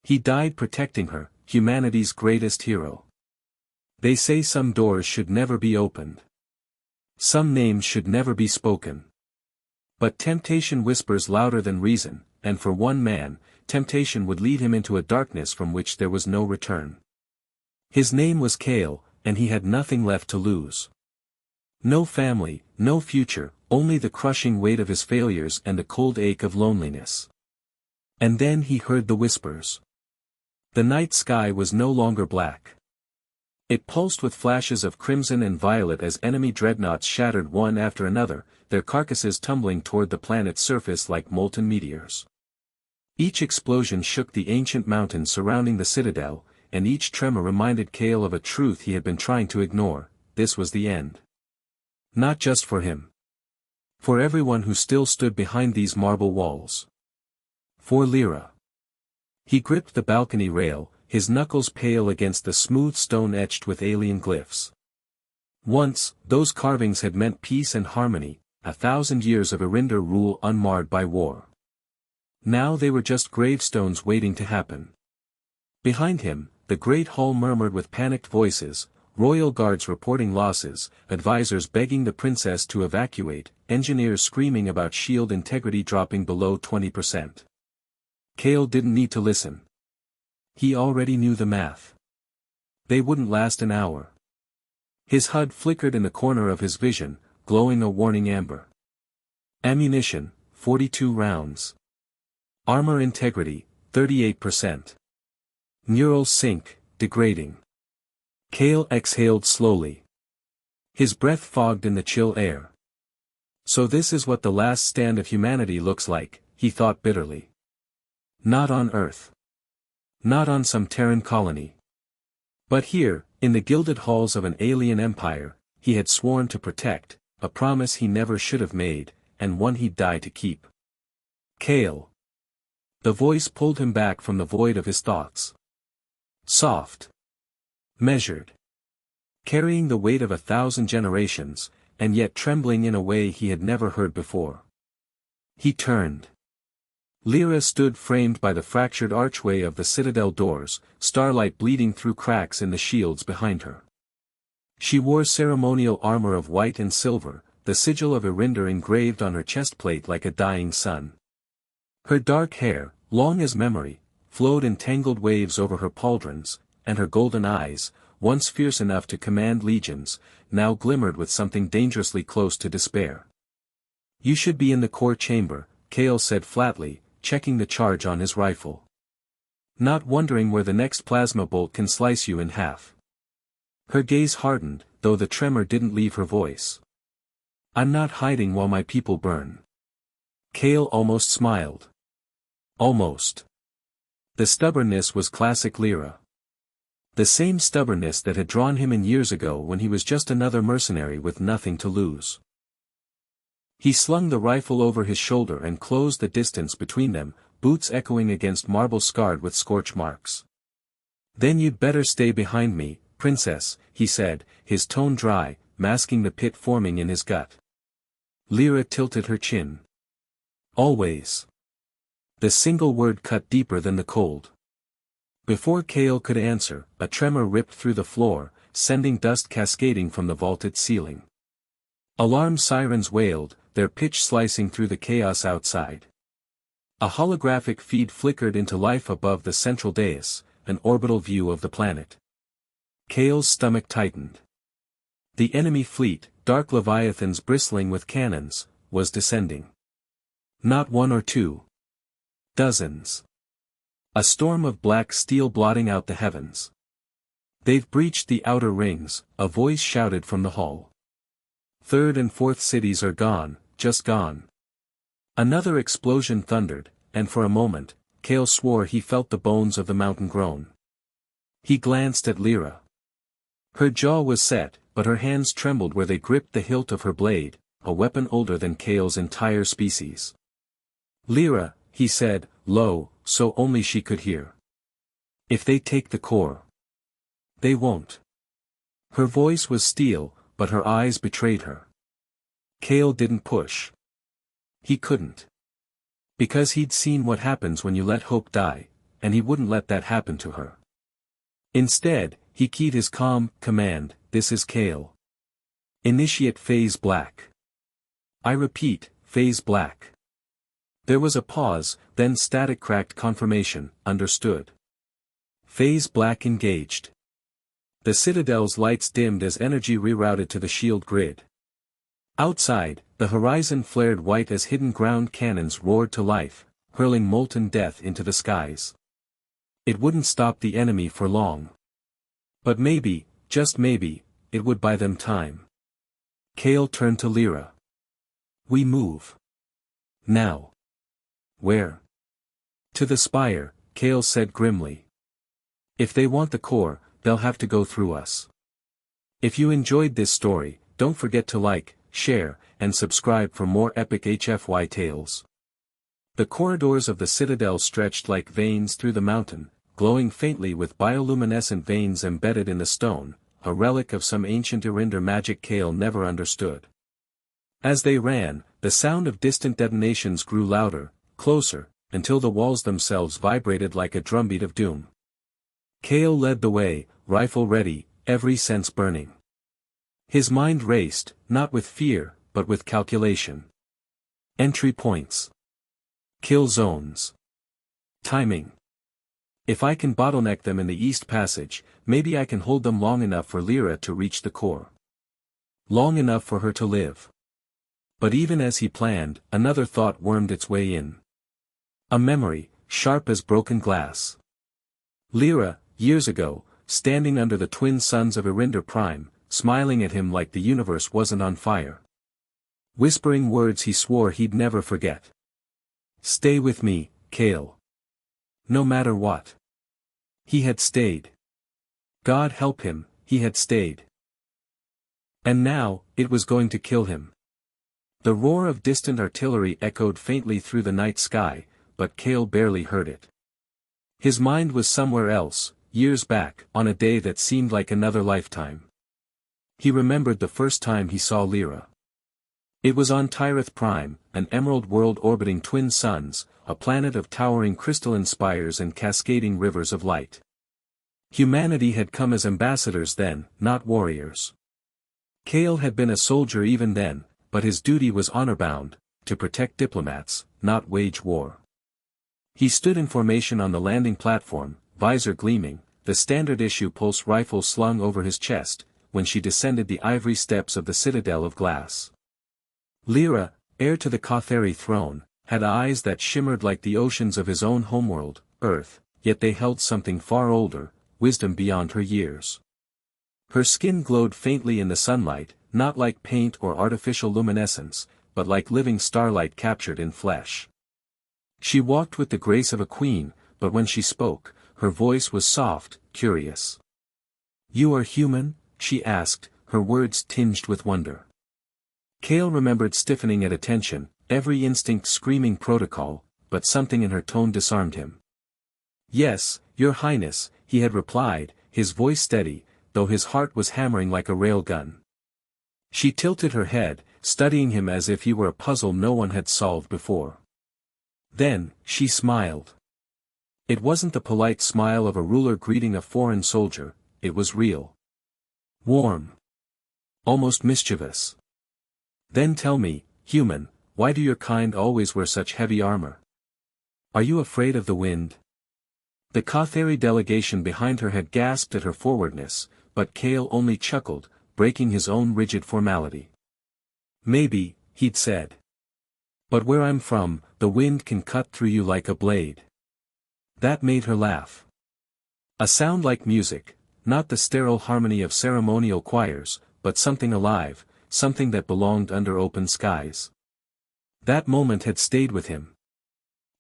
He died protecting her, humanity's greatest hero. They say some doors should never be opened. Some names should never be spoken. But temptation whispers louder than reason, and for one man, temptation would lead him into a darkness from which there was no return. His name was Cale, and he had nothing left to lose. No family, no future, only the crushing weight of his failures and the cold ache of loneliness. And then he heard the whispers. The night sky was no longer black. It pulsed with flashes of crimson and violet as enemy dreadnoughts shattered one after another, their carcasses tumbling toward the planet's surface like molten meteors. Each explosion shook the ancient mountains surrounding the citadel, and each tremor reminded Cale of a truth he had been trying to ignore: this was the end. Not just for him. For everyone who still stood behind these marble walls. For Lyra. He gripped the balcony rail, his knuckles pale against the smooth stone etched with alien glyphs. Once, those carvings had meant peace and harmony, 1,000 years of Erinder rule unmarred by war. Now they were just gravestones waiting to happen. Behind him, the great hall murmured with panicked voices, royal guards reporting losses, advisors begging the princess to evacuate, engineers screaming about shield integrity dropping below 20%. Cale didn't need to listen. He already knew the math. They wouldn't last an hour. His HUD flickered in the corner of his vision, glowing a warning amber. Ammunition, 42 rounds. Armor integrity, 38%. Neural sync, degrading. Cale exhaled slowly. His breath fogged in the chill air. So this is what the last stand of humanity looks like, he thought bitterly. Not on Earth. Not on some Terran colony. But here, in the gilded halls of an alien empire, he had sworn to protect, a promise he never should have made, and one he'd die to keep. Cale. The voice pulled him back from the void of his thoughts. Soft. Measured. Carrying the weight of 1,000 generations, and yet trembling in a way he had never heard before. He turned. Lyra stood framed by the fractured archway of the citadel doors, starlight bleeding through cracks in the shields behind her. She wore ceremonial armor of white and silver, the sigil of Erinder engraved on her chestplate like a dying sun. Her dark hair, long as memory, flowed in tangled waves over her pauldrons, and her golden eyes, once fierce enough to command legions, now glimmered with something dangerously close to despair. "You should be in the core chamber," Cale said flatly, checking the charge on his rifle. "Not wondering where the next plasma bolt can slice you in half." Her gaze hardened, though the tremor didn't leave her voice. "I'm not hiding while my people burn." Cale almost smiled. Almost. The stubbornness was classic Lyra. The same stubbornness that had drawn him in years ago when he was just another mercenary with nothing to lose. He slung the rifle over his shoulder and closed the distance between them, boots echoing against marble scarred with scorch marks. "Then you'd better stay behind me, princess," he said, his tone dry, masking the pit forming in his gut. Lyra tilted her chin. "Always." The single word cut deeper than the cold. Before Cale could answer, a tremor ripped through the floor, sending dust cascading from the vaulted ceiling. Alarm sirens wailed, their pitch slicing through the chaos outside. A holographic feed flickered into life above the central dais, an orbital view of the planet. Cale's stomach tightened. The enemy fleet, dark leviathans bristling with cannons, was descending. Not one or two. Dozens. A storm of black steel blotting out the heavens. "They've breached the outer rings," a voice shouted from the hall. "Third and fourth cities are gone, just gone." Another explosion thundered, and for a moment, Cale swore he felt the bones of the mountain groan. He glanced at Lyra. Her jaw was set, but her hands trembled where they gripped the hilt of her blade, a weapon older than Cale's entire species. "Lyra," he said, low, so only she could hear. "If they take the core." "They won't." Her voice was steel, but her eyes betrayed her. Cale didn't push. He couldn't. Because he'd seen what happens when you let hope die, and he wouldn't let that happen to her. Instead, he keyed his calm command, "This is Kale. Initiate phase black." I repeat, phase black. There was a pause, then static cracked confirmation, "Understood." Phase black engaged. The Citadel's lights dimmed as energy rerouted to the shield grid. Outside, the horizon flared white as hidden ground cannons roared to life, hurling molten death into the skies. It wouldn't stop the enemy for long. But maybe, just maybe, it would buy them time. Kale turned to Lyra. "We move. Now." "Where?" "To the spire," Kale said grimly. "If they want the core, they'll have to go through us." If you enjoyed this story, don't forget to like, share, and subscribe for more epic HFY tales. The corridors of the Citadel stretched like veins through the mountain, glowing faintly with bioluminescent veins embedded in the stone, a relic of some ancient Irinder magic Kale never understood. As they ran, the sound of distant detonations grew louder, closer, until the walls themselves vibrated like a drumbeat of doom. Kale led the way, rifle ready, every sense burning. His mind raced, not with fear, but with calculation. Entry points. Kill zones. Timing. If I can bottleneck them in the East Passage, maybe I can hold them long enough for Lyra to reach the core. Long enough for her to live. But even as he planned, another thought wormed its way in. A memory, sharp as broken glass. Lyra, years ago, standing under the twin suns of Irinder Prime, smiling at him like the universe wasn't on fire. Whispering words he swore he'd never forget. "Stay with me, Kale. No matter what." He had stayed. God help him, he had stayed. And now, it was going to kill him. The roar of distant artillery echoed faintly through the night sky, but Kale barely heard it. His mind was somewhere else, years back, on a day that seemed like another lifetime. He remembered the first time he saw Lyra. It was on Tirith Prime, an emerald world orbiting twin suns, a planet of towering crystalline spires and cascading rivers of light. Humanity had come as ambassadors then, not warriors. Kale had been a soldier even then, but his duty was honor-bound, to protect diplomats, not wage war. He stood in formation on the landing platform, visor gleaming, the standard issue pulse rifle slung over his chest, when she descended the ivory steps of the Citadel of Glass. Lyra, heir to the Kothari throne, had eyes that shimmered like the oceans of his own homeworld, Earth, yet they held something far older, wisdom beyond her years. Her skin glowed faintly in the sunlight, not like paint or artificial luminescence, but like living starlight captured in flesh. She walked with the grace of a queen, but when she spoke, her voice was soft, curious. "You are human?" she asked, her words tinged with wonder. Kale remembered stiffening at attention, every instinct screaming protocol, but something in her tone disarmed him. "Yes, Your Highness," he had replied, his voice steady, though his heart was hammering like a railgun. She tilted her head, studying him as if he were a puzzle no one had solved before. Then, she smiled. It wasn't the polite smile of a ruler greeting a foreign soldier, it was real. Warm. Almost mischievous. "Then tell me, human, why do your kind always wear such heavy armor? Are you afraid of the wind?" The Kothari delegation behind her had gasped at her forwardness, but Kale only chuckled, breaking his own rigid formality. "Maybe," he'd said. "But where I'm from, the wind can cut through you like a blade." That made her laugh. A sound like music, not the sterile harmony of ceremonial choirs, but something alive, something that belonged under open skies. That moment had stayed with him.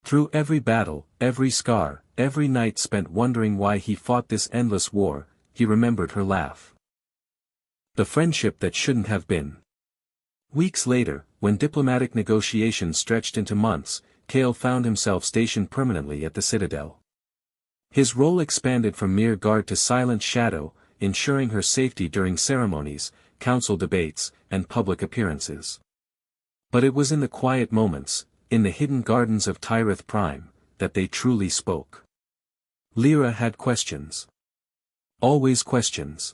Through every battle, every scar, every night spent wondering why he fought this endless war, he remembered her laugh. The friendship that shouldn't have been. Weeks later, when diplomatic negotiations stretched into months, Kale found himself stationed permanently at the Citadel. His role expanded from mere guard to silent shadow, ensuring her safety during ceremonies, council debates, and public appearances. But it was in the quiet moments, in the hidden gardens of Tirith Prime, that they truly spoke. Lyra had questions. Always questions.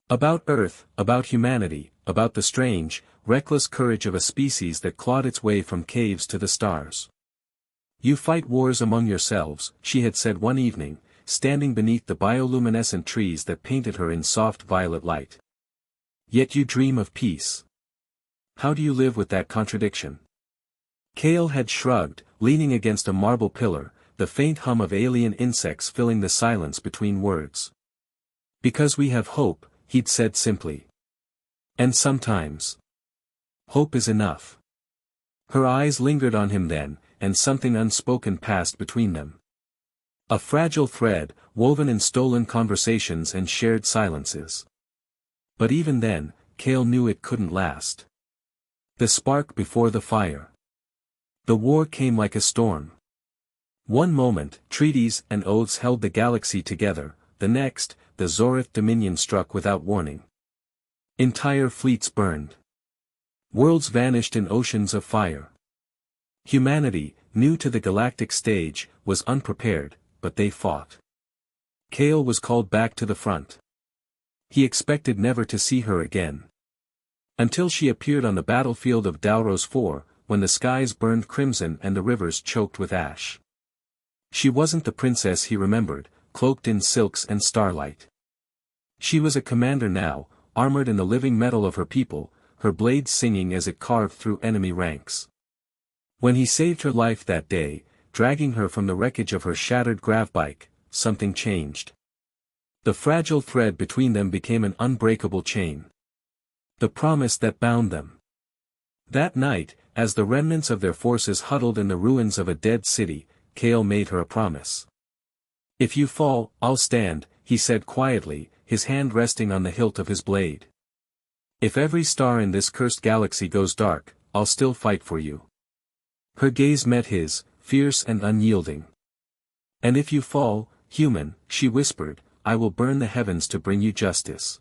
About Earth, about humanity, about the strange, reckless courage of a species that clawed its way from caves to the stars. You fight wars among yourselves, she had said one evening, standing beneath the bioluminescent trees that painted her in soft violet light. Yet you dream of peace. How do you live with that contradiction? Cale had shrugged, leaning against a marble pillar, the faint hum of alien insects filling the silence between words. Because we have hope, he'd said simply. And sometimes hope is enough. Her eyes lingered on him then, and something unspoken passed between them. A fragile thread, woven in stolen conversations and shared silences. But even then, Cale knew it couldn't last. The spark before the fire. The war came like a storm. One moment, treaties and oaths held the galaxy together, the next, the Zorith Dominion struck without warning. Entire fleets burned. Worlds vanished in oceans of fire. Humanity, new to the galactic stage, was unprepared, but they fought. Cale was called back to the front. He expected never to see her again. Until she appeared on the battlefield of Dalros IV, when the skies burned crimson and the rivers choked with ash. She wasn't the princess he remembered, cloaked in silks and starlight. She was a commander now, armored in the living metal of her people, her blade singing as it carved through enemy ranks. When he saved her life that day, dragging her from the wreckage of her shattered gravbike, something changed. The fragile thread between them became an unbreakable chain. The promise that bound them. That night, as the remnants of their forces huddled in the ruins of a dead city, Cale made her a promise. If you fall, I'll stand, he said quietly, his hand resting on the hilt of his blade. If every star in this cursed galaxy goes dark, I'll still fight for you. Her gaze met his, fierce and unyielding. And if you fall, human, she whispered, I will burn the heavens to bring you justice.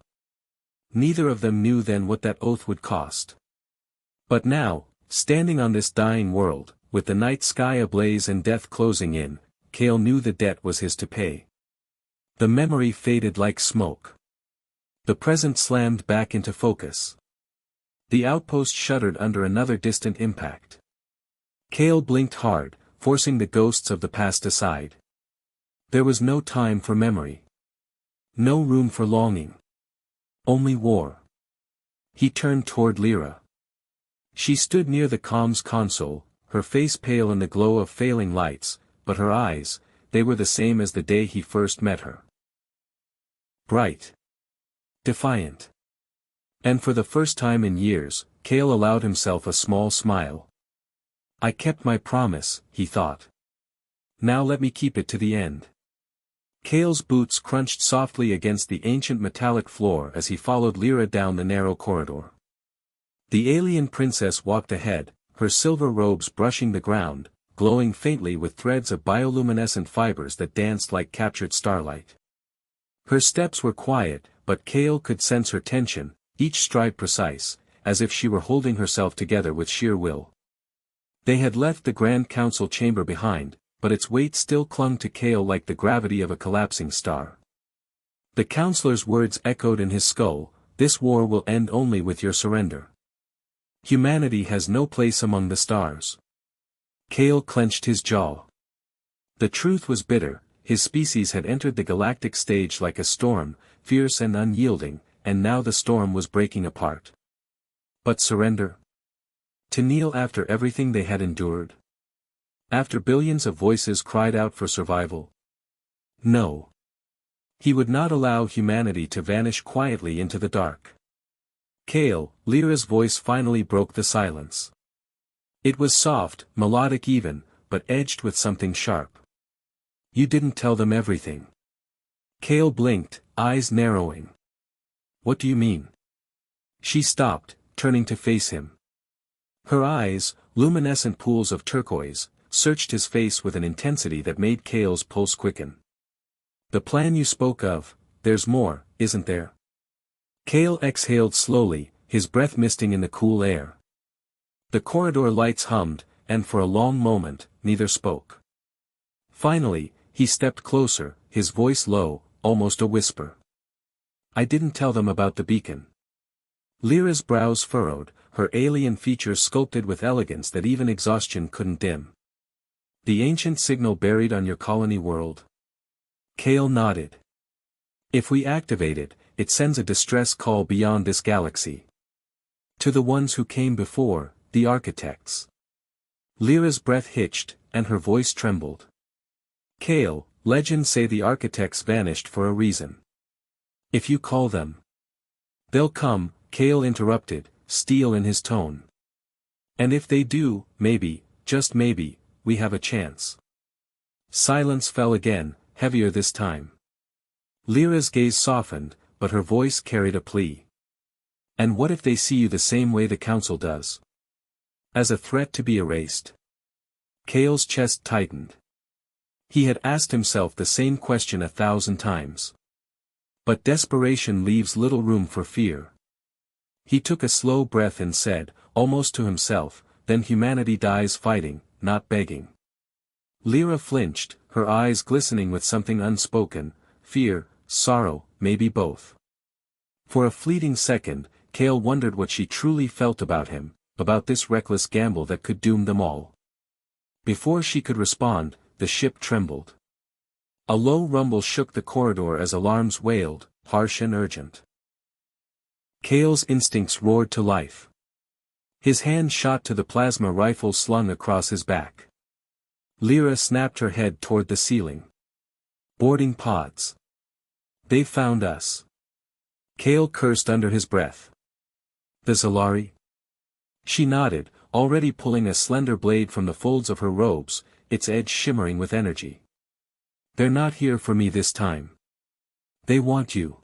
Neither of them knew then what that oath would cost. But now, standing on this dying world, with the night sky ablaze and death closing in, Cale knew the debt was his to pay. The memory faded like smoke. The present slammed back into focus. The outpost shuddered under another distant impact. Cale blinked hard, forcing the ghosts of the past aside. There was no time for memory. No room for longing. Only war. He turned toward Lyra. She stood near the comms console, her face pale in the glow of failing lights, but her eyes, they were the same as the day he first met her. Bright. Defiant. And for the first time in years, Cale allowed himself a small smile. I kept my promise, he thought. Now let me keep it to the end. Cale's boots crunched softly against the ancient metallic floor as he followed Lyra down the narrow corridor. The alien princess walked ahead, her silver robes brushing the ground, glowing faintly with threads of bioluminescent fibers that danced like captured starlight. Her steps were quiet, but Cale could sense her tension, each stride precise, as if she were holding herself together with sheer will. They had left the Grand Council chamber behind, but its weight still clung to Cale like the gravity of a collapsing star. The counselor's words echoed in his skull, this war will end only with your surrender. Humanity has no place among the stars. Cale clenched his jaw. The truth was bitter, his species had entered the galactic stage like a storm, fierce and unyielding, and now the storm was breaking apart. But surrender? To kneel after everything they had endured? After billions of voices cried out for survival? No. He would not allow humanity to vanish quietly into the dark. Cale, Lyra's voice finally broke the silence. It was soft, melodic even, but edged with something sharp. You didn't tell them everything. Cale blinked, eyes narrowing. What do you mean? She stopped, turning to face him. Her eyes, luminescent pools of turquoise, searched his face with an intensity that made Cale's pulse quicken. The plan you spoke of, there's more, isn't there? Cale exhaled slowly, his breath misting in the cool air. The corridor lights hummed, and for a long moment, neither spoke. Finally, He stepped closer, his voice low, almost a whisper. I didn't tell them about the beacon. Lyra's brows furrowed, her alien features sculpted with elegance that even exhaustion couldn't dim. The ancient signal buried on your colony world. Kale nodded. If we activate it, it sends a distress call beyond this galaxy. To the ones who came before, the architects. Lyra's breath hitched, and her voice trembled. Kale, legends say the architects vanished for a reason. If you call them, they'll come, Kale interrupted, steel in his tone. And if they do, maybe, just maybe, we have a chance. Silence fell again, heavier this time. Lyra's gaze softened, but her voice carried a plea. And what if they see you the same way the council does? As a threat to be erased? Kale's chest tightened. He had asked himself the same question 1,000 times. But desperation leaves little room for fear. He took a slow breath and said, almost to himself, then humanity dies fighting, not begging. Lyra flinched, her eyes glistening with something unspoken, fear, sorrow, maybe both. For a fleeting second, Kale wondered what she truly felt about him, about this reckless gamble that could doom them all. Before she could respond, the ship trembled. A low rumble shook the corridor as alarms wailed, harsh and urgent. Kale's instincts roared to life. His hand shot to the plasma rifle slung across his back. Lyra snapped her head toward the ceiling. Boarding pods. They found us. Kale cursed under his breath. The Zalari? She nodded, already pulling a slender blade from the folds of her robes, its edge shimmering with energy. They're not here for me this time. They want you.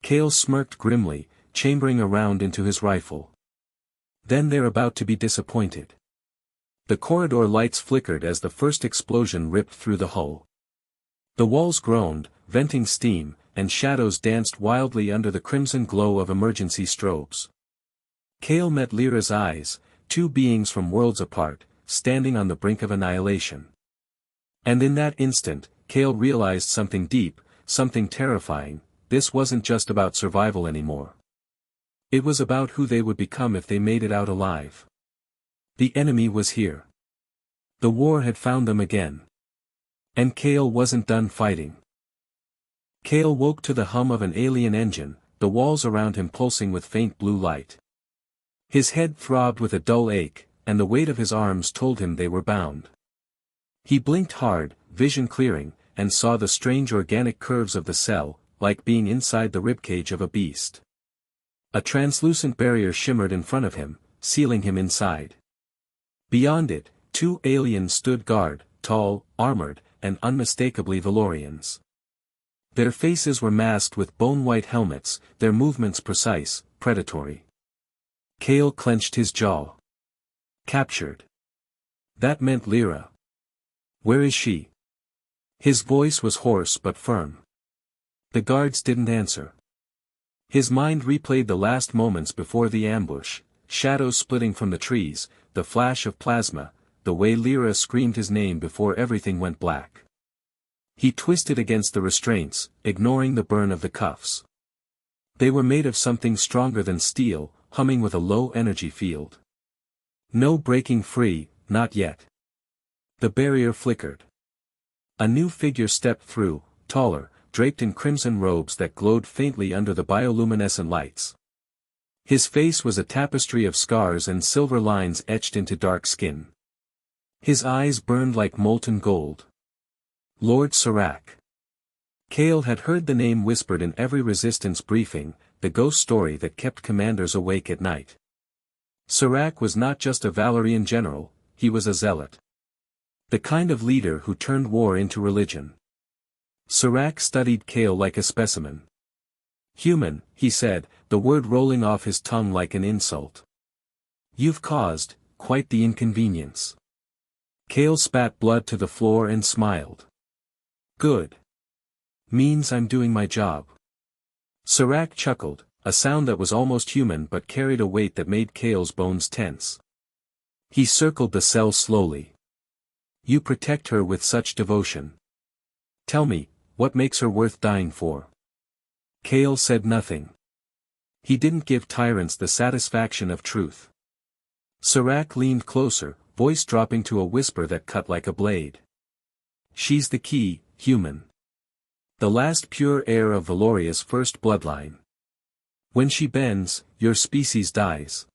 Kale smirked grimly, chambering a round into his rifle. Then they're about to be disappointed. The corridor lights flickered as the first explosion ripped through the hull. The walls groaned, venting steam, and shadows danced wildly under the crimson glow of emergency strobes. Kale met Lyra's eyes, two beings from worlds apart, standing on the brink of annihilation. And in that instant, Kale realized something deep, something terrifying. This wasn't just about survival anymore. It was about who they would become if they made it out alive. The enemy was here. The war had found them again. And Kale wasn't done fighting. Kale woke to the hum of an alien engine, the walls around him pulsing with faint blue light. His head throbbed with a dull ache, and the weight of his arms told him they were bound. He blinked hard, vision clearing, and saw the strange organic curves of the cell, like being inside the ribcage of a beast. A translucent barrier shimmered in front of him, sealing him inside. Beyond it, two aliens stood guard, tall, armored, and unmistakably Valorians. Their faces were masked with bone-white helmets, their movements precise, predatory. Kale clenched his jaw. Captured. That meant Lyra. Where is she? His voice was hoarse but firm. The guards didn't answer. His mind replayed the last moments before the ambush, shadows splitting from the trees, the flash of plasma, the way Lyra screamed his name before everything went black. He twisted against the restraints, ignoring the burn of the cuffs. They were made of something stronger than steel, humming with a low energy field. No breaking free, not yet. The barrier flickered. A new figure stepped through, taller, draped in crimson robes that glowed faintly under the bioluminescent lights. His face was a tapestry of scars and silver lines etched into dark skin. His eyes burned like molten gold. Lord Serac. Kale had heard the name whispered in every resistance briefing, the ghost story that kept commanders awake at night. Serac was not just a Valerian general, he was a zealot. The kind of leader who turned war into religion. Serac studied Kale like a specimen. Human, he said, the word rolling off his tongue like an insult. You've caused, quite the inconvenience. Kale spat blood to the floor and smiled. Good. Means I'm doing my job. Serac chuckled, a sound that was almost human but carried a weight that made Kale's bones tense. He circled the cell slowly. You protect her with such devotion. Tell me, what makes her worth dying for? Kale said nothing. He didn't give tyrants the satisfaction of truth. Serac leaned closer, voice dropping to a whisper that cut like a blade. She's the key, human. The last pure heir of Valoria's first bloodline. When she bends, your species dies.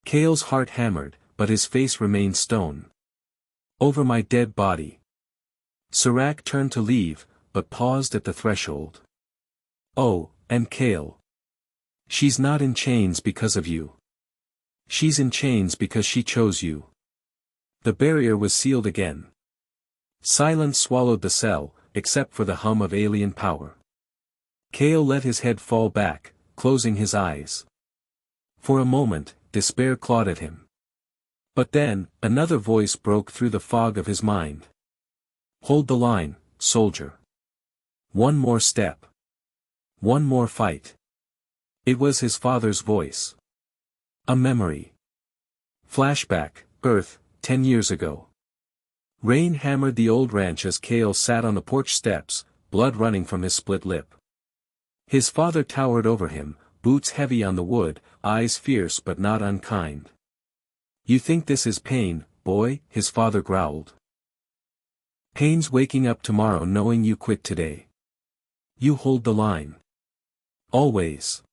Kale's heart hammered, but his face remained stone. Over my dead body. Serac turned to leave, but paused at the threshold. Oh, and Kale. She's not in chains because of you. She's in chains because she chose you. The barrier was sealed again. Silence swallowed the cell, except for the hum of alien power. Kale let his head fall back, closing his eyes. For a moment, despair clawed at him. But then, another voice broke through the fog of his mind. Hold the line, soldier. One more step. One more fight. It was his father's voice. A memory. Flashback, Earth, 10 years ago. Rain hammered the old ranch as Kale sat on the porch steps, blood running from his split lip. His father towered over him, boots heavy on the wood, eyes fierce but not unkind. You think this is pain, boy? His father growled. Pain's waking up tomorrow knowing you quit today. You hold the line. Always.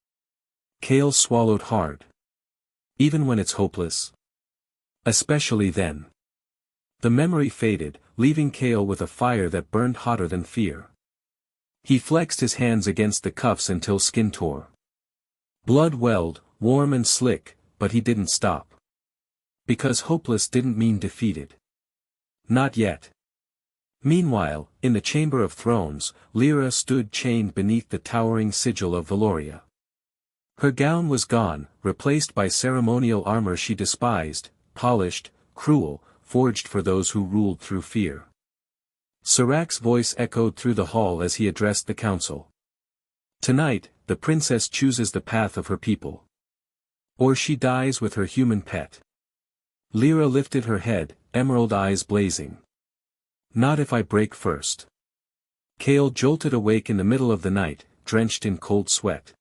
Kale swallowed hard. Even when it's hopeless. Especially then. The memory faded, leaving Kale with a fire that burned hotter than fear. He flexed his hands against the cuffs until skin tore. Blood welled, warm and slick, but he didn't stop. Because hopeless didn't mean defeated. Not yet. Meanwhile, in the Chamber of Thrones, Lyra stood chained beneath the towering sigil of Valoria. Her gown was gone, replaced by ceremonial armor she despised, polished, cruel, forged for those who ruled through fear. Serac's voice echoed through the hall as he addressed the council. Tonight, the princess chooses the path of her people. Or she dies with her human pet. Lyra lifted her head, emerald eyes blazing. Not if I break first. Kale jolted awake in the middle of the night, drenched in cold sweat.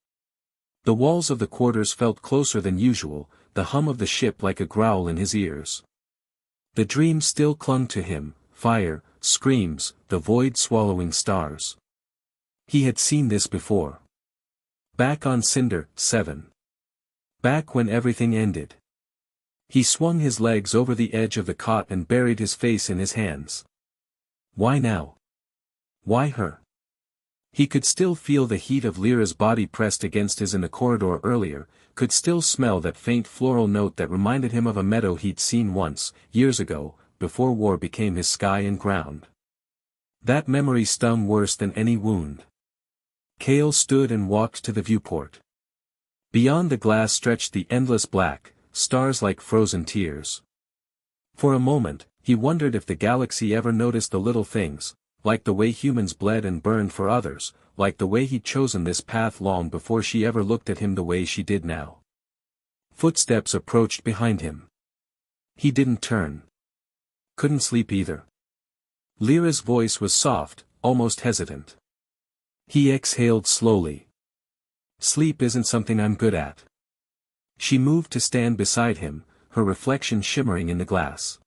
The walls of the quarters felt closer than usual, the hum of the ship like a growl in his ears. The dream still clung to him, fire, screams, the void swallowing stars. He had seen this before. Back on Cinder, 7. Back when everything ended. He swung his legs over the edge of the cot and buried his face in his hands. Why now? Why her? He could still feel the heat of Lyra's body pressed against his in the corridor earlier, could still smell that faint floral note that reminded him of a meadow he'd seen once, years ago, before war became his sky and ground. That memory stung worse than any wound. Kale stood and walked to the viewport. Beyond the glass stretched the endless black, stars like frozen tears. For a moment, he wondered if the galaxy ever noticed the little things, like the way humans bled and burned for others, like the way he'd chosen this path long before she ever looked at him the way she did now. Footsteps approached behind him. He didn't turn. Couldn't sleep either. Lyra's voice was soft, almost hesitant. He exhaled slowly. Sleep isn't something I'm good at. She moved to stand beside him, her reflection shimmering in the glass.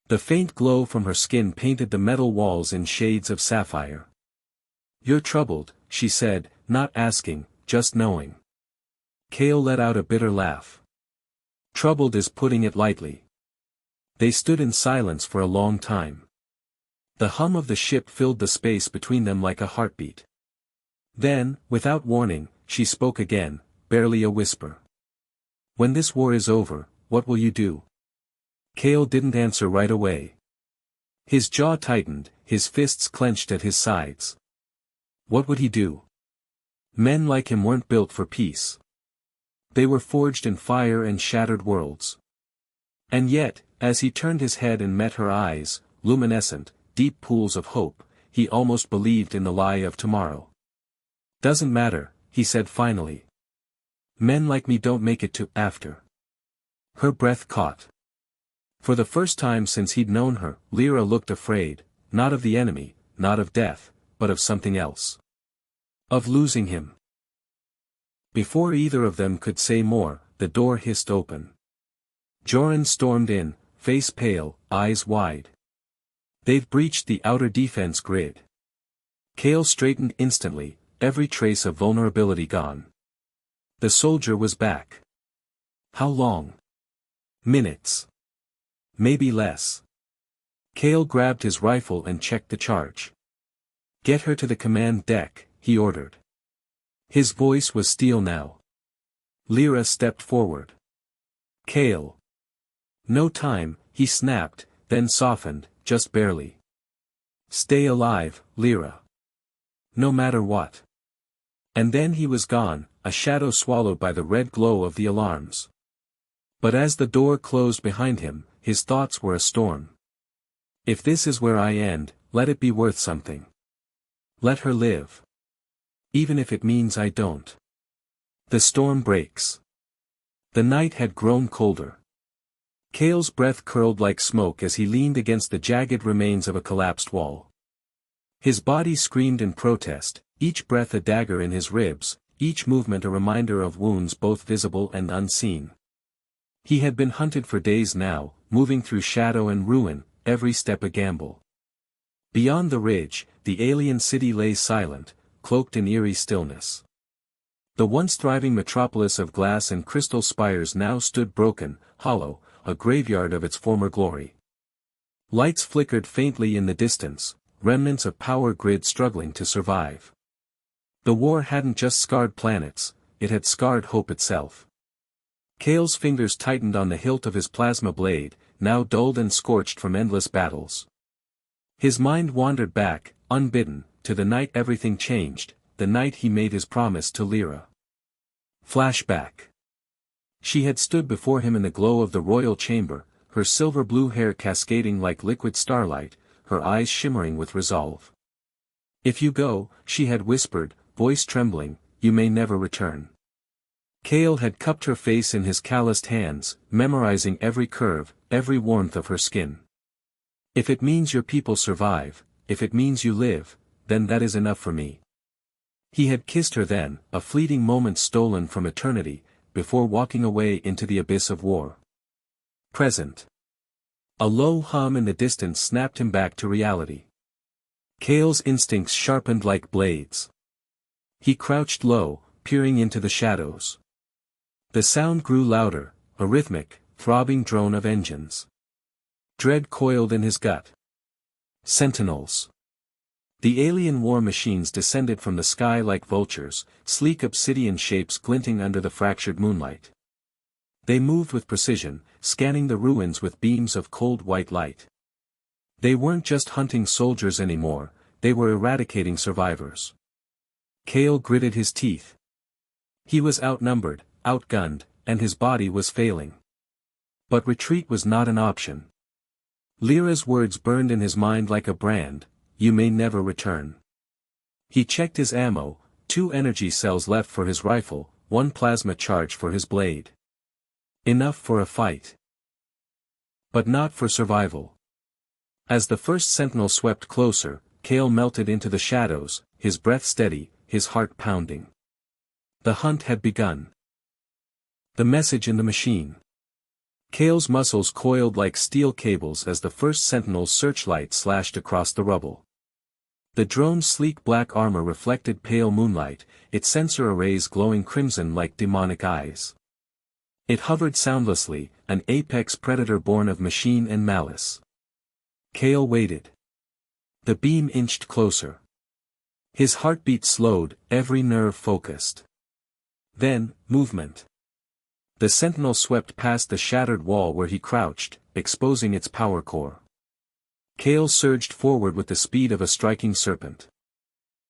The faint glow from her skin painted the metal walls in shades of sapphire. You're troubled, she said, not asking, just knowing. Kale let out a bitter laugh. Troubled is putting it lightly. They stood in silence for a long time. The hum of the ship filled the space between them like a heartbeat. Then, without warning, she spoke again, barely a whisper. When this war is over, what will you do? Kale didn't answer right away. His jaw tightened, his fists clenched at his sides. What would he do? Men like him weren't built for peace. They were forged in fire and shattered worlds. And yet, as he turned his head and met her eyes, luminescent, deep pools of hope, he almost believed in the lie of tomorrow. Doesn't matter, he said finally. Men like me don't make it to after. Her breath caught. For the first time since he'd known her, Lyra looked afraid, not of the enemy, not of death, but of something else. Of losing him. Before either of them could say more, the door hissed open. Joran stormed in, face pale, eyes wide. They've breached the outer defense grid. Kale straightened instantly, every trace of vulnerability gone. The soldier was back. How long? Minutes. Maybe less. Kale grabbed his rifle and checked the charge. Get her to the command deck, he ordered. His voice was steel now. Lyra stepped forward. Kale. No time, he snapped, then softened, just barely. Stay alive, Lyra. No matter what. And then he was gone, a shadow swallowed by the red glow of the alarms. But as the door closed behind him, his thoughts were a storm. If this is where I end, let it be worth something. Let her live. Even if it means I don't. The storm breaks. The night had grown colder. Kale's breath curled like smoke as he leaned against the jagged remains of a collapsed wall. His body screamed in protest, each breath a dagger in his ribs, each movement a reminder of wounds both visible and unseen. He had been hunted for days now, moving through shadow and ruin, every step a gamble. Beyond the ridge, the alien city lay silent, cloaked in eerie stillness. The once thriving metropolis of glass and crystal spires now stood broken, hollow, a graveyard of its former glory. Lights flickered faintly in the distance, remnants of power grid struggling to survive. The war hadn't just scarred planets, it had scarred hope itself. Kale's fingers tightened on the hilt of his plasma blade, now dulled and scorched from endless battles. His mind wandered back, unbidden, to the night everything changed, the night he made his promise to Lyra. Flashback. She had stood before him in the glow of the royal chamber, her silver blue hair cascading like liquid starlight, her eyes shimmering with resolve. If you go, she had whispered, voice trembling, you may never return. Kale had cupped her face in his calloused hands, memorizing every curve, every warmth of her skin. If it means your people survive, if it means you live, then that is enough for me. He had kissed her then, a fleeting moment stolen from eternity, before walking away into the abyss of war. Present. A low hum in the distance snapped him back to reality. Kale's instincts sharpened like blades. He crouched low, peering into the shadows. The sound grew louder, a rhythmic, throbbing drone of engines. Dread coiled in his gut. Sentinels. The alien war machines descended from the sky like vultures, sleek obsidian shapes glinting under the fractured moonlight. They moved with precision, scanning the ruins with beams of cold white light. They weren't just hunting soldiers anymore, they were eradicating survivors. Kale gritted his teeth. He was outnumbered, outgunned, and his body was failing. But retreat was not an option. Lyra's words burned in his mind like a brand, you may never return. He checked his ammo, 2 energy cells left for his rifle, 1 plasma charge for his blade. Enough for a fight. But not for survival. As the first sentinel swept closer, Kale melted into the shadows, his breath steady, his heart pounding. The hunt had begun. The message in the machine. Kale's muscles coiled like steel cables as the first sentinel's searchlight slashed across the rubble. The drone's sleek black armor reflected pale moonlight, its sensor arrays glowing crimson like demonic eyes. It hovered soundlessly, an apex predator born of machine and malice. Kale waited. The beam inched closer. His heartbeat slowed, every nerve focused. Then, movement. The sentinel swept past the shattered wall where he crouched, exposing its power core. Kale surged forward with the speed of a striking serpent.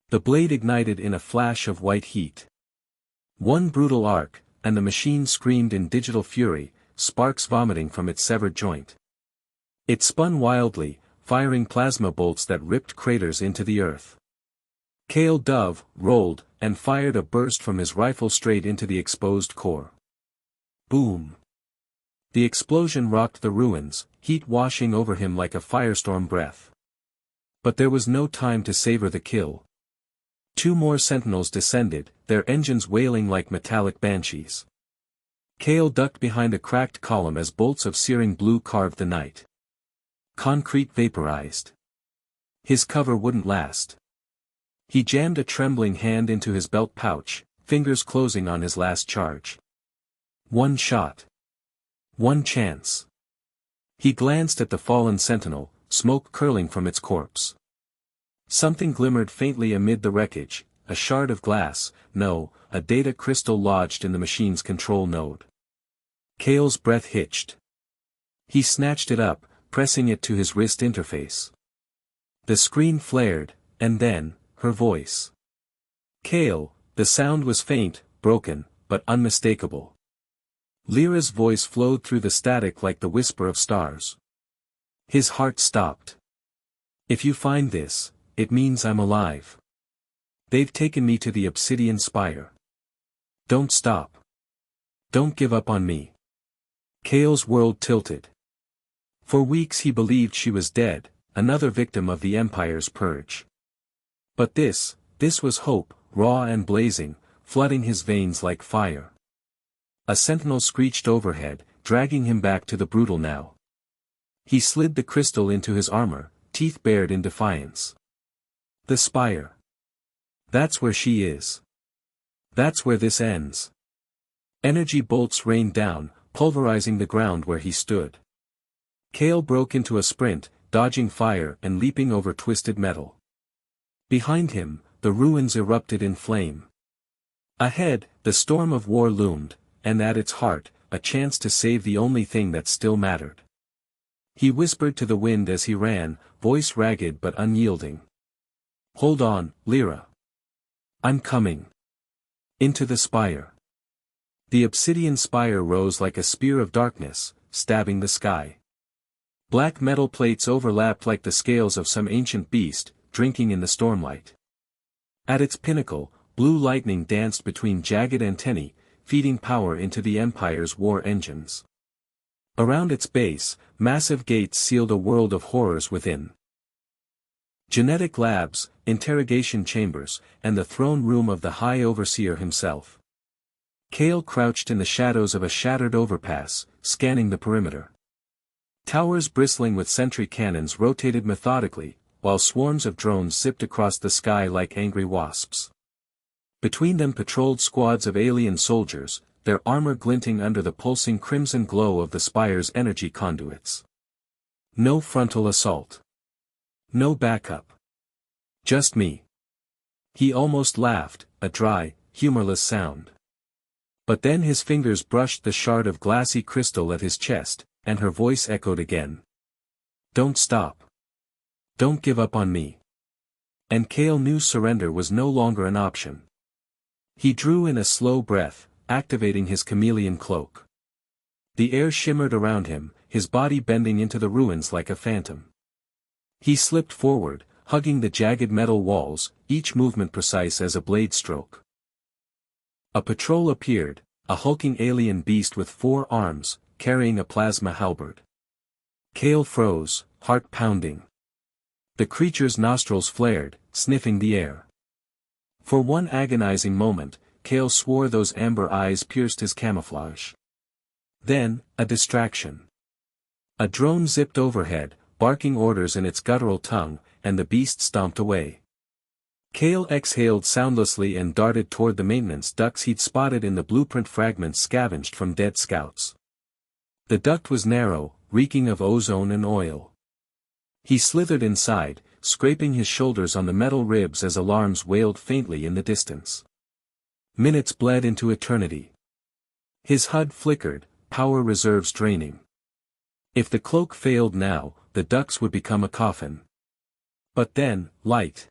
The blade ignited in a flash of white heat. One brutal arc, and the machine screamed in digital fury, sparks vomiting from its severed joint. It spun wildly, firing plasma bolts that ripped craters into the earth. Kale dove, rolled, and fired a burst from his rifle straight into the exposed core. Boom. The explosion rocked the ruins, heat washing over him like a firestorm breath. But there was no time to savor the kill. 2 more sentinels descended, their engines wailing like metallic banshees. Kale ducked behind a cracked column as bolts of searing blue carved the night. Concrete vaporized. His cover wouldn't last. He jammed a trembling hand into his belt pouch, fingers closing on his last charge. 1 shot. 1 chance. He glanced at the fallen sentinel, smoke curling from its corpse. Something glimmered faintly amid the wreckage, a shard of glass, no, a data crystal lodged in the machine's control node. Kale's breath hitched. He snatched it up, pressing it to his wrist interface. The screen flared, and then, her voice. Kale, the sound was faint, broken, but unmistakable. Lyra's voice flowed through the static like the whisper of stars. His heart stopped. If you find this, it means I'm alive. They've taken me to the Obsidian Spire. Don't stop. Don't give up on me. Kale's world tilted. For weeks he believed she was dead, another victim of the Empire's purge. But this was hope, raw and blazing, flooding his veins like fire. A sentinel screeched overhead, dragging him back to the brutal now. He slid the crystal into his armor, teeth bared in defiance. The spire. That's where she is. That's where this ends. Energy bolts rained down, pulverizing the ground where he stood. Kale broke into a sprint, dodging fire and leaping over twisted metal. Behind him, the ruins erupted in flame. Ahead, the storm of war loomed, and at its heart, a chance to save the only thing that still mattered. He whispered to the wind as he ran, voice ragged but unyielding. Hold on, Lyra. I'm coming. Into the spire. The obsidian spire rose like a spear of darkness, stabbing the sky. Black metal plates overlapped like the scales of some ancient beast, drinking in the stormlight. At its pinnacle, blue lightning danced between jagged antennae, feeding power into the Empire's war engines. Around its base, massive gates sealed a world of horrors within. Genetic labs, interrogation chambers, and the throne room of the High Overseer himself. Kale crouched in the shadows of a shattered overpass, scanning the perimeter. Towers bristling with sentry cannons rotated methodically, while swarms of drones zipped across the sky like angry wasps. Between them patrolled squads of alien soldiers, their armor glinting under the pulsing crimson glow of the spire's energy conduits. No frontal assault. No backup. Just me. He almost laughed, a dry, humorless sound. But then his fingers brushed the shard of glassy crystal at his chest, and her voice echoed again. Don't stop. Don't give up on me. And Kale knew surrender was no longer an option. He drew in a slow breath, activating his chameleon cloak. The air shimmered around him, his body bending into the ruins like a phantom. He slipped forward, hugging the jagged metal walls, each movement precise as a blade stroke. A patrol appeared, a hulking alien beast with 4 arms, carrying a plasma halberd. Kale froze, heart pounding. The creature's nostrils flared, sniffing the air. For one agonizing moment, Kale swore those amber eyes pierced his camouflage. Then, a distraction. A drone zipped overhead, barking orders in its guttural tongue, and the beast stomped away. Kale exhaled soundlessly and darted toward the maintenance ducts he'd spotted in the blueprint fragments scavenged from dead scouts. The duct was narrow, reeking of ozone and oil. He slithered inside, scraping his shoulders on the metal ribs as alarms wailed faintly in the distance. Minutes bled into eternity. His HUD flickered, power reserves draining. If the cloak failed now, the ducts would become a coffin. But then, light.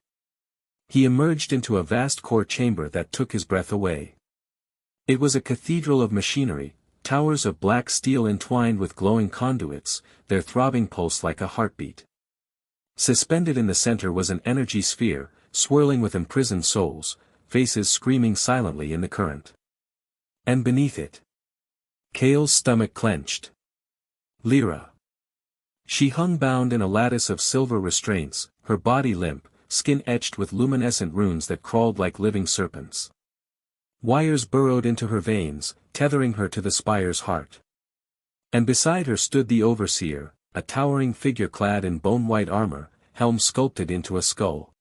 He emerged into a vast core chamber that took his breath away. It was a cathedral of machinery, towers of black steel entwined with glowing conduits, their throbbing pulse like a heartbeat. Suspended in the center was an energy sphere, swirling with imprisoned souls, faces screaming silently in the current. And beneath it, Kale's stomach clenched. Lyra. She hung bound in a lattice of silver restraints, her body limp, skin etched with luminescent runes that crawled like living serpents. Wires burrowed into her veins, tethering her to the spire's heart. And beside her stood the overseer, a towering figure clad in bone-white armor, helm sculpted into a skull.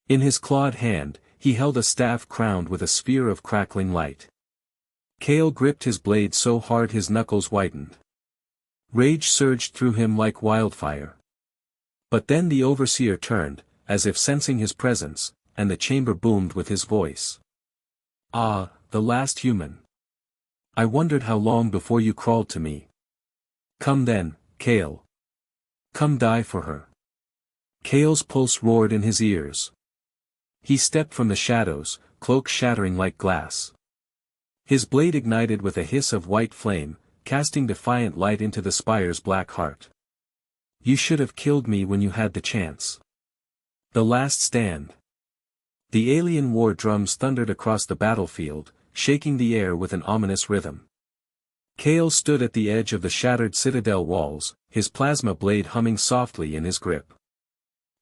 In his clawed hand, he held a staff crowned with a sphere of crackling light. Kale gripped his blade so hard his knuckles whitened. Rage surged through him like wildfire. But then the overseer turned, as if sensing his presence, and the chamber boomed with his voice. "Ah, the last human. I wondered how long before you crawled to me. Come then, Kale. Come die for her." Kale's pulse roared in his ears. He stepped from the shadows, cloak shattering like glass. His blade ignited with a hiss of white flame, casting defiant light into the spire's black heart. "You should have killed me when you had the chance." The last stand. The alien war drums thundered across the battlefield, shaking the air with an ominous rhythm. Kale stood at the edge of the shattered citadel walls, his plasma blade humming softly in his grip.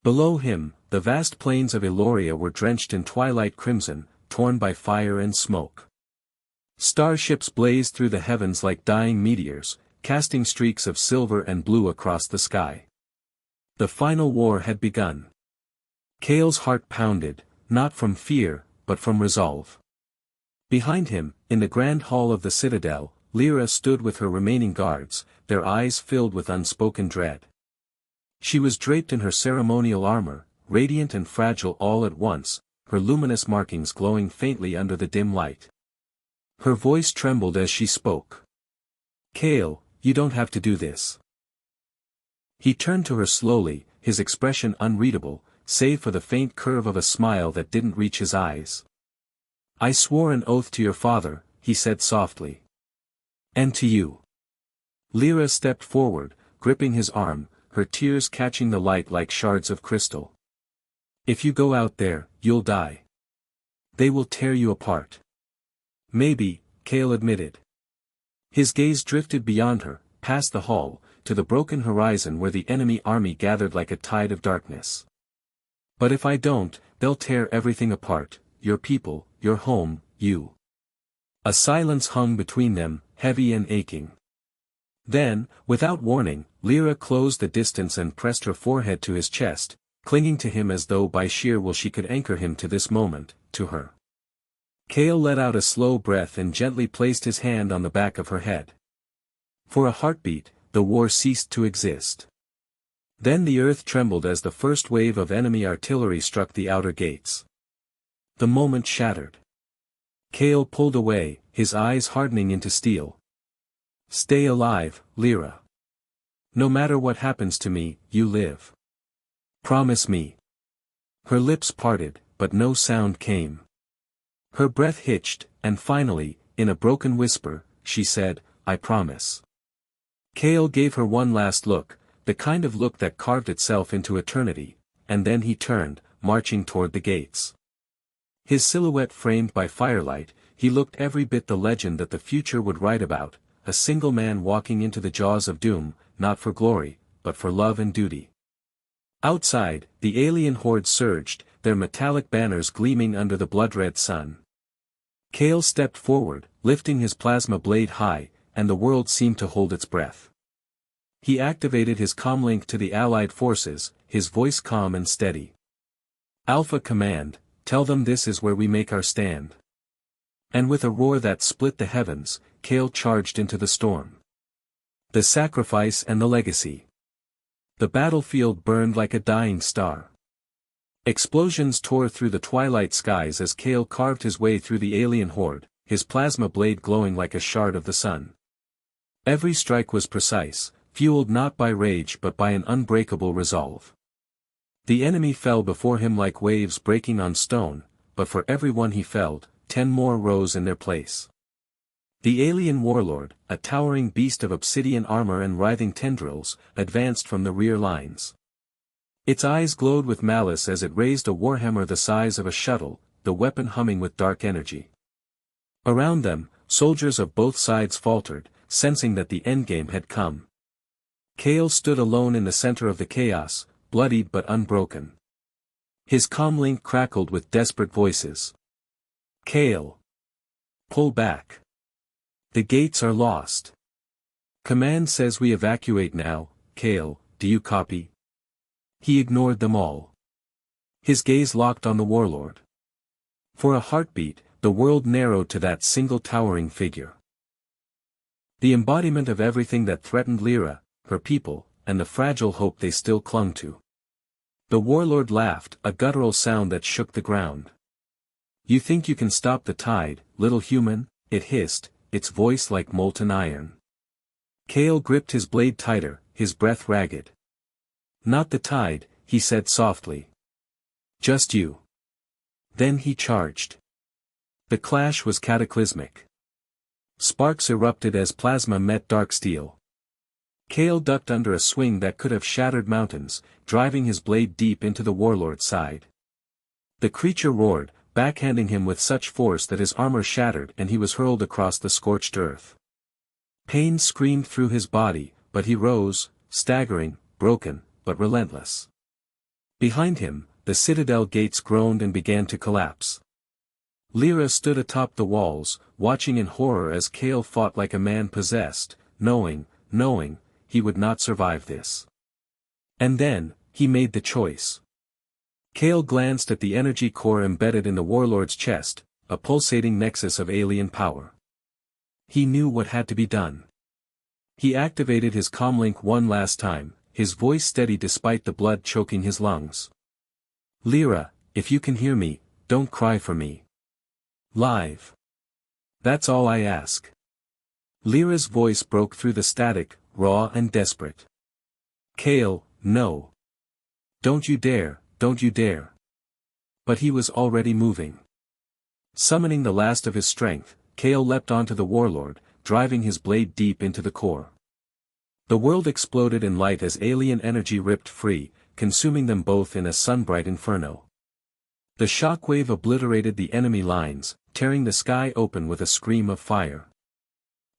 Below him, the vast plains of Eloria were drenched in twilight crimson, torn by fire and smoke. Starships blazed through the heavens like dying meteors, casting streaks of silver and blue across the sky. The final war had begun. Kale's heart pounded, not from fear, but from resolve. Behind him, in the grand hall of the citadel, Lyra stood with her remaining guards, their eyes filled with unspoken dread. She was draped in her ceremonial armor, radiant and fragile all at once, her luminous markings glowing faintly under the dim light. Her voice trembled as she spoke. "Kale, you don't have to do this." He turned to her slowly, his expression unreadable, save for the faint curve of a smile that didn't reach his eyes. "I swore an oath to your father," he said softly. "And to you." Lyra stepped forward, gripping his arm, her tears catching the light like shards of crystal. "If you go out there, you'll die. They will tear you apart." "Maybe," Kale admitted. His gaze drifted beyond her, past the hall, to the broken horizon where the enemy army gathered like a tide of darkness. "But if I don't, they'll tear everything apart, your people, your home, you." A silence hung between them, heavy and aching. Then, without warning, Lyra closed the distance and pressed her forehead to his chest, clinging to him as though by sheer will she could anchor him to this moment, to her. Kale let out a slow breath and gently placed his hand on the back of her head. For a heartbeat, the war ceased to exist. Then the earth trembled as the first wave of enemy artillery struck the outer gates. The moment shattered. Kale pulled away, his eyes hardening into steel. "Stay alive, Lyra. No matter what happens to me, you live. Promise me." Her lips parted, but no sound came. Her breath hitched, and finally, in a broken whisper, she said, "I promise." Kale gave her one last look, the kind of look that carved itself into eternity, and then he turned, marching toward the gates. His silhouette framed by firelight, he looked every bit the legend that the future would write about, a single man walking into the jaws of doom, not for glory, but for love and duty. Outside, the alien horde surged, their metallic banners gleaming under the blood-red sun. Kale stepped forward, lifting his plasma blade high, and the world seemed to hold its breath. He activated his comlink to the Allied forces, his voice calm and steady. "Alpha Command, tell them this is where we make our stand." And with a roar that split the heavens, Kale charged into the storm. The sacrifice and the legacy. The battlefield burned like a dying star. Explosions tore through the twilight skies as Kale carved his way through the alien horde, his plasma blade glowing like a shard of the sun. Every strike was precise, fueled not by rage but by an unbreakable resolve. The enemy fell before him like waves breaking on stone, but for every one he felled, 10 more rose in their place. The alien warlord, a towering beast of obsidian armor and writhing tendrils, advanced from the rear lines. Its eyes glowed with malice as it raised a warhammer the size of a shuttle, the weapon humming with dark energy. Around them, soldiers of both sides faltered, sensing that the endgame had come. Kale stood alone in the center of the chaos, bloodied but unbroken. His comm link crackled with desperate voices. Kale! Pull back. The gates are lost. Command says we evacuate now, Kale, do you copy? He ignored them all. His gaze locked on the warlord. For a heartbeat, the world narrowed to that single towering figure. The embodiment of everything that threatened Lyra, her people, and the fragile hope they still clung to. The warlord laughed, a guttural sound that shook the ground. You think you can stop the tide, little human? It hissed, its voice like molten iron. Kale gripped his blade tighter, his breath ragged. Not the tide, he said softly. Just you. Then he charged. The clash was cataclysmic. Sparks erupted as plasma met dark steel. Kale ducked under a swing that could have shattered mountains, driving his blade deep into the warlord's side. The creature roared, backhanding him with such force that his armor shattered and he was hurled across the scorched earth. Pain screamed through his body, but he rose, staggering, broken, but relentless. Behind him, the citadel gates groaned and began to collapse. Lyra stood atop the walls, watching in horror as Kale fought like a man possessed, knowing, he would not survive this. And then, he made the choice. Kale glanced at the energy core embedded in the warlord's chest, a pulsating nexus of alien power. He knew what had to be done. He activated his comlink one last time, his voice steady despite the blood choking his lungs. Lyra, if you can hear me, don't cry for me. Live. That's all I ask. Lyra's voice broke through the static, raw and desperate. Kale, no. Don't you dare, don't you dare. But he was already moving. Summoning the last of his strength, Kale leapt onto the warlord, driving his blade deep into the core. The world exploded in light as alien energy ripped free, consuming them both in a sunbright inferno. The shockwave obliterated the enemy lines, tearing the sky open with a scream of fire.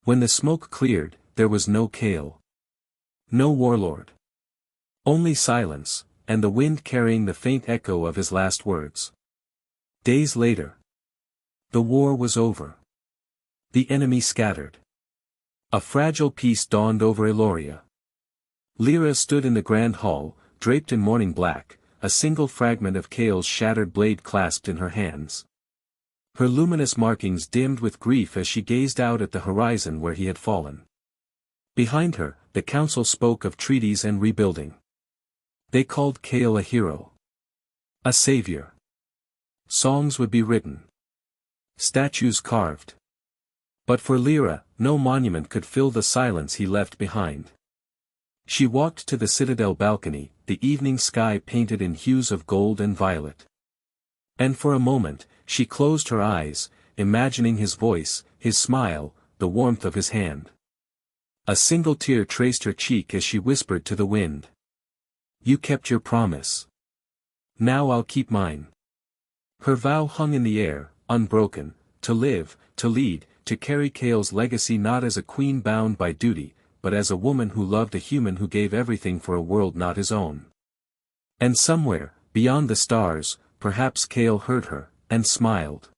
When the smoke cleared, there was no Kale. No warlord. Only silence, and the wind carrying the faint echo of his last words. Days later. The war was over. The enemy scattered. A fragile peace dawned over Eloria. Lyra stood in the grand hall, draped in mourning black, a single fragment of Kale's shattered blade clasped in her hands. Her luminous markings dimmed with grief as she gazed out at the horizon where he had fallen. Behind her, the council spoke of treaties and rebuilding. They called Kale a hero. A savior. Songs would be written. Statues carved. But for Lyra, no monument could fill the silence he left behind. She walked to the citadel balcony, the evening sky painted in hues of gold and violet. And for a moment, she closed her eyes, imagining his voice, his smile, the warmth of his hand. A single tear traced her cheek as she whispered to the wind. You kept your promise. Now I'll keep mine. Her vow hung in the air, unbroken, to live, to lead, to carry Kale's legacy not as a queen bound by duty, but as a woman who loved a human who gave everything for a world not his own. And somewhere, beyond the stars, perhaps Kale heard her, and smiled.